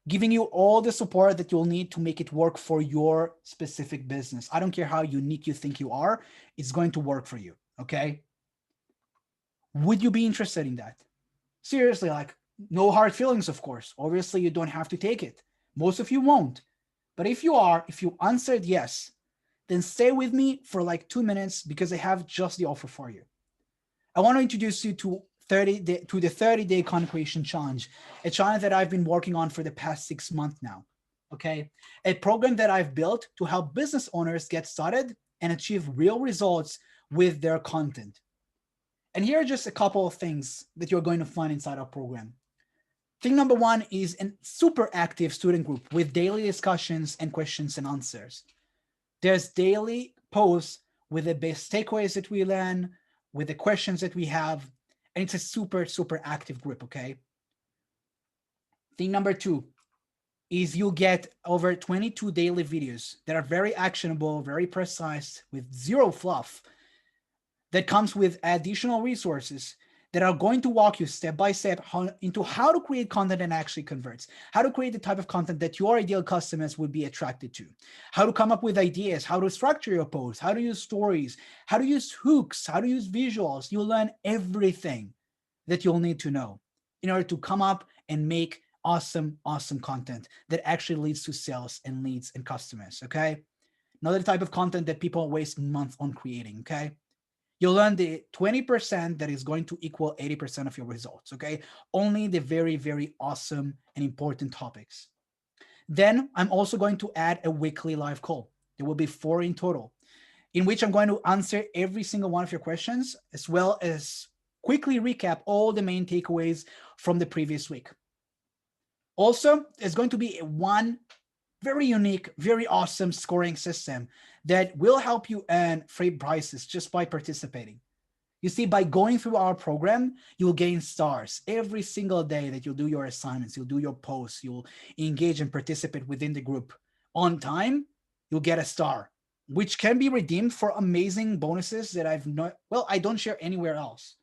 Giving you all the support that you'll need to make it work for your specific business. I don't care how unique you think you are, it's going to work for you. Okay? Would you be interested in that? Seriously, like, no hard feelings, of course. Obviously, you don't have to take it. Most of you won't. But if you answered yes, then stay with me for like 2 minutes because I have just the offer for you. I want to introduce you to the 30-day content creation challenge, a challenge that I've been working on for the past 6 months now. Okay, a program that I've built to help business owners get started and achieve real results with their content. And here are just a couple of things that you're going to find inside our program. Thing number one is a super active student group with daily discussions and questions and answers. There's daily posts with the best takeaways that we learn, with the questions that we have, and it's a super, super active group, okay? Thing number two is you'll get over 22 daily videos that are very actionable, very precise, with zero fluff, that comes with additional resources that are going to walk you step by step into how to create content that actually converts, how to create the type of content that your ideal customers would be attracted to, how to come up with ideas, how to structure your posts, how to use stories, how to use hooks, how to use visuals. You'll learn everything that you'll need to know in order to come up and make awesome, awesome content that actually leads to sales and leads and customers, okay? Not the type of content that people waste months on creating, okay? You'll learn the 20% that is going to equal 80% of your results, okay? Only the very, very awesome and important topics. Then I'm also going to add a weekly live call. There will be 4 in total, in which I'm going to answer every single one of your questions, as well as quickly recap all the main takeaways from the previous week. Also, there's going to be one very unique, very awesome scoring system that will help you earn free prizes just by participating. You see, by going through our program, you'll gain stars every single day that you'll do your assignments, you'll do your posts, you'll engage and participate within the group. On time, you'll get a star, which can be redeemed for amazing bonuses that I don't share anywhere else.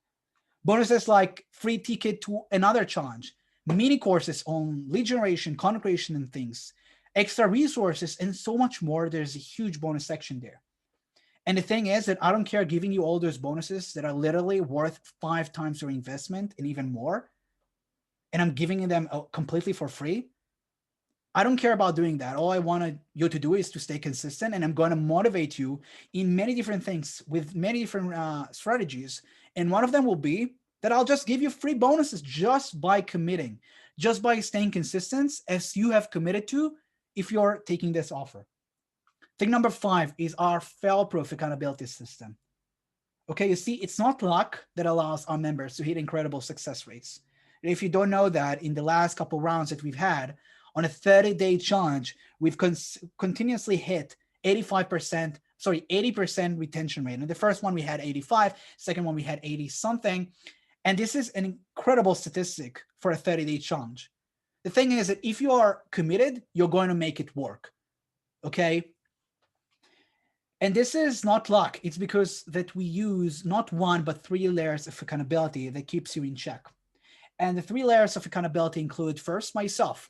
Bonuses like free ticket to another challenge, mini courses on lead generation, content creation, and things, extra resources, and so much more. There's a huge bonus section there. And the thing is that I don't care giving you all those bonuses that are literally worth 5 times your investment and even more, and I'm giving them completely for free. I don't care about doing that. All I want you to do is to stay consistent, and I'm going to motivate you in many different things with many different strategies. And one of them will be that I'll just give you free bonuses just by committing, just by staying consistent as you have committed to if you're taking this offer. Thing number 5 is our fail-proof accountability system. Okay, you see, it's not luck that allows our members to hit incredible success rates. If you don't know that, in the last couple rounds that we've had, on a 30-day challenge, we've continuously hit 80% retention rate. And the first one we had 85, second one we had 80 something. And this is an incredible statistic for a 30-day challenge. The thing is that if you are committed, you're going to make it work. Okay. And this is not luck. It's because that we use not 1, but 3 layers of accountability that keeps you in check. And the 3 layers of accountability include, first, myself.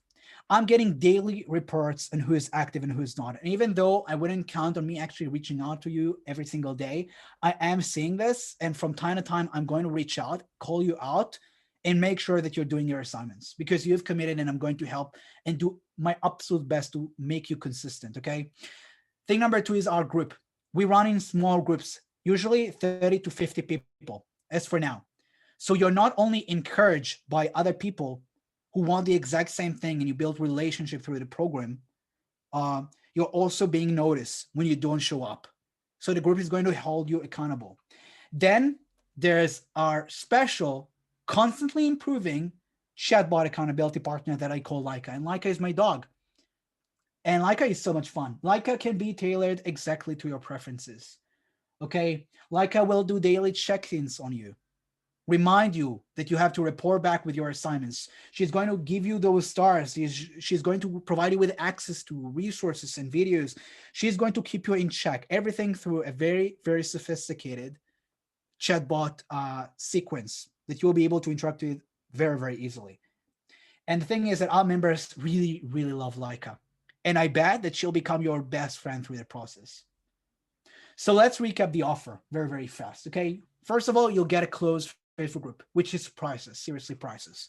I'm getting daily reports on who is active and who's not. And even though I wouldn't count on me actually reaching out to you every single day, I am seeing this. And from time to time, I'm going to reach out, call you out, and make sure that you're doing your assignments because you've committed, and I'm going to help and do my absolute best to make you consistent. Okay. Thing number 2 is our group. We run in small groups, usually 30 to 50 people, as for now. So you're not only encouraged by other people who want the exact same thing and you build relationship through the program, you're also being noticed when you don't show up. So the group is going to hold you accountable. Then there's our special, constantly improving chatbot accountability partner that I call Laika. And Laika is my dog. And Laika is so much fun. Laika can be tailored exactly to your preferences. Okay. Laika will do daily check-ins on you, remind you that you have to report back with your assignments. She's going to give you those stars. She's going to provide you with access to resources and videos. She's going to keep you in check. Everything through a very, very sophisticated chatbot sequence that you'll be able to interact with very, very easily. And the thing is that our members really, really love Laika. And I bet that she'll become your best friend through the process. So let's recap the offer very, very fast. Okay. First of all, you'll get a closed Facebook group, which is priceless, seriously priceless.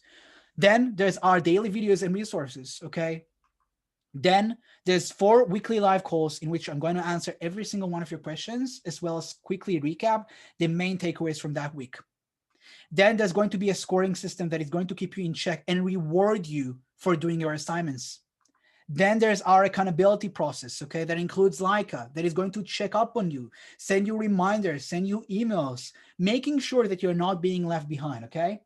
Then there's our daily videos and resources. Okay. Then there's 4 weekly live calls in which I'm going to answer every single one of your questions, as well as quickly recap the main takeaways from that week. Then there's going to be a scoring system that is going to keep you in check and reward you for doing your assignments. Then there's our accountability process, okay, that includes Laika, that is going to check up on you, send you reminders, send you emails, making sure that you're not being left behind, okay?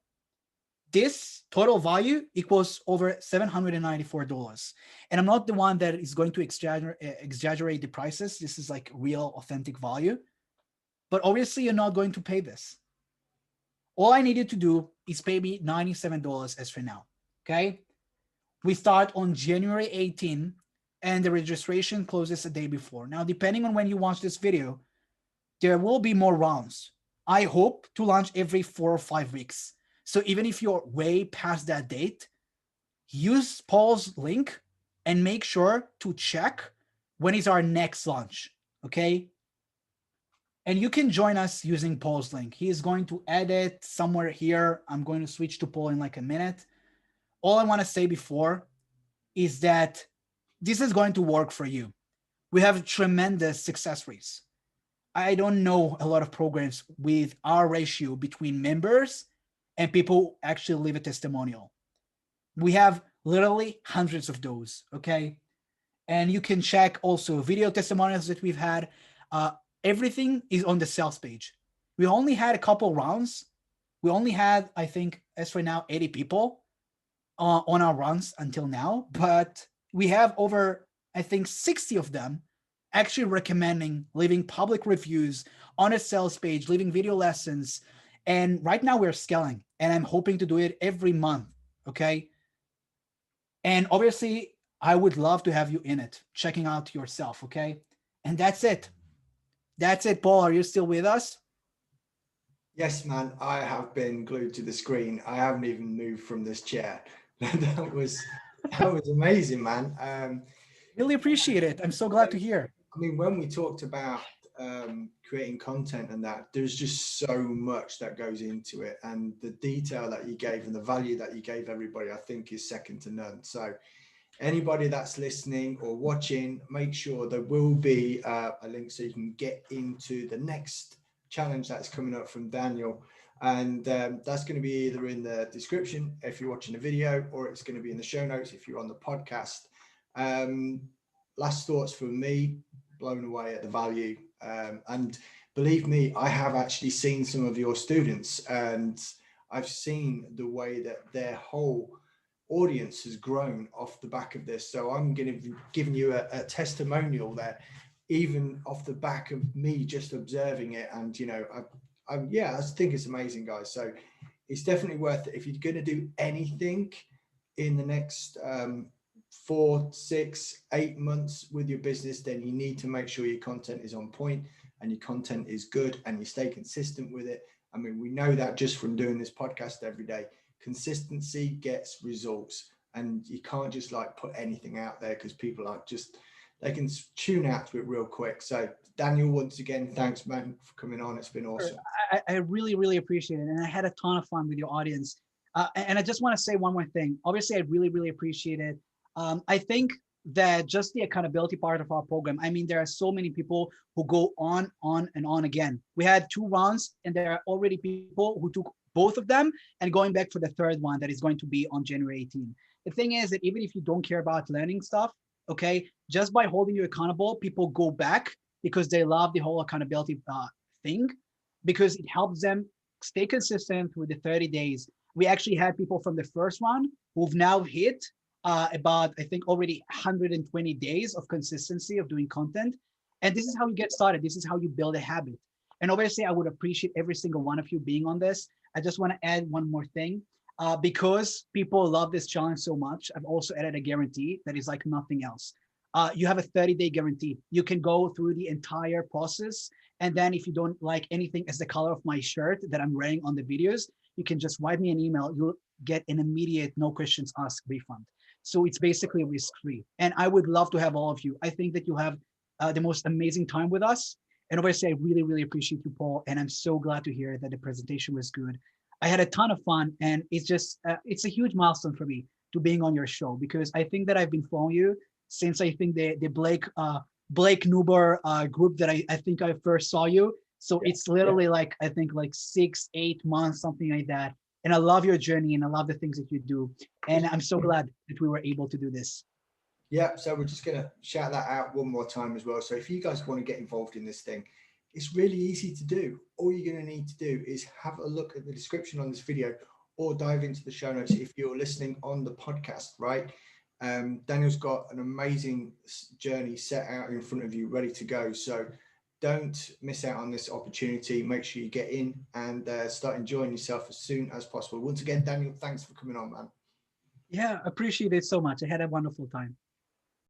This total value equals over $794. And I'm not the one that is going to exaggerate the prices. This is like real, authentic value. But obviously, you're not going to pay this. All I needed to do is pay me $97 as for now, okay? We start on January 18 and the registration closes a day before. Now, depending on when you watch this video, there will be more rounds. I hope to launch every 4 or 5 weeks. So even if you're way past that date, use Paul's link and make sure to check when is our next launch, okay? And you can join us using Paul's link. He is going to edit somewhere here. I'm going to switch to Paul in like a minute. All I want to say before is that this is going to work for you. We have tremendous success rates. I don't know a lot of programs with our ratio between members and people who actually leave a testimonial. We have literally hundreds of those, okay? And you can check also video testimonials that we've had. Everything is on the sales page. We only had a couple rounds. We only had, I think, as for now, 80 people. on our runs until now, but we have over, I think, 60 of them actually recommending, leaving public reviews on a sales page, leaving video lessons. And right now we're scaling, and I'm hoping to do it every month. Okay. And obviously, I would love to have you in it, checking out yourself. Okay. And that's it. That's it, Paul. Are you still with us? Yes, man, I have been glued to the screen. I haven't even moved from this chair. That was amazing, man. Really appreciate it. I'm so glad to hear. I mean, when we talked about creating content and that, there's just so much that goes into it, and the detail that you gave and the value that you gave everybody, I think, is second to none. So anybody that's listening or watching, make sure there will be a link so you can get into the next challenge that's coming up from Daniel. And that's going to be either in the description if you're watching the video, or it's going to be in the show notes if you're on the podcast. Um, Last thoughts from me, blown away at the value. And believe me, I have actually seen some of your students, and I've seen the way that their whole audience has grown off the back of this. So I'm going to be giving you a testimonial there, even off the back of me just observing it. And yeah, I think it's amazing, guys. So it's definitely worth it. If you're going to do anything in the next 4, 6, 8 months with your business, then you need to make sure your content is on point and your content is good and you stay consistent with it. I mean, we know that just from doing this podcast every day. Consistency gets results, and you can't just like put anything out there, because people are just, they can tune out to it real quick. So Daniel, once again, thanks, man, for coming on. It's been awesome. I really, really appreciate it. And I had a ton of fun with your audience. And I just want to say one more thing. Obviously, I really, really appreciate it. I think that just the accountability part of our program, I mean, there are so many people who go on, and on again. We had 2 rounds, and there are already people who took both of them and going back for the third one that is going to be on January 18. The thing is that even if you don't care about learning stuff, okay, just by holding you accountable, people go back because they love the whole accountability thing, because it helps them stay consistent through the 30 days. We actually had people from the first one who've now hit about, I think, already 120 days of consistency of doing content. And this is how you get started. This is how you build a habit. And obviously, I would appreciate every single one of you being on this. I just want to add one more thing. Because people love this challenge so much, I've also added a guarantee that is like nothing else. You have a 30-day guarantee. You can go through the entire process. And then if you don't like anything as the color of my shirt that I'm wearing on the videos, you can just write me an email. You'll get an immediate, no questions asked refund. So it's basically risk-free. And I would love to have all of you. I think that you have the most amazing time with us. And obviously, I really, really appreciate you, Paul. And I'm so glad to hear that the presentation was good. I had a ton of fun, and it's just, it's a huge milestone for me to being on your show, because I think that I've been following you since I think the Blake Nuber group that I think I first saw you. So it's literally like, I think like 6, 8 months, something like that. And I love your journey, and I love the things that you do. And I'm so glad that we were able to do this. Yeah, so we're just going to shout that out one more time as well. So if you guys want to get involved in this thing, it's really easy to do. All you're going to need to do is have a look at the description on this video, or dive into the show notes if you're listening on the podcast, right? Daniel's got an amazing journey set out in front of you, ready to go. So don't miss out on this opportunity. Make sure you get in and start enjoying yourself as soon as possible. Once again, Daniel, thanks for coming on, man. Yeah, appreciate it so much. I had a wonderful time.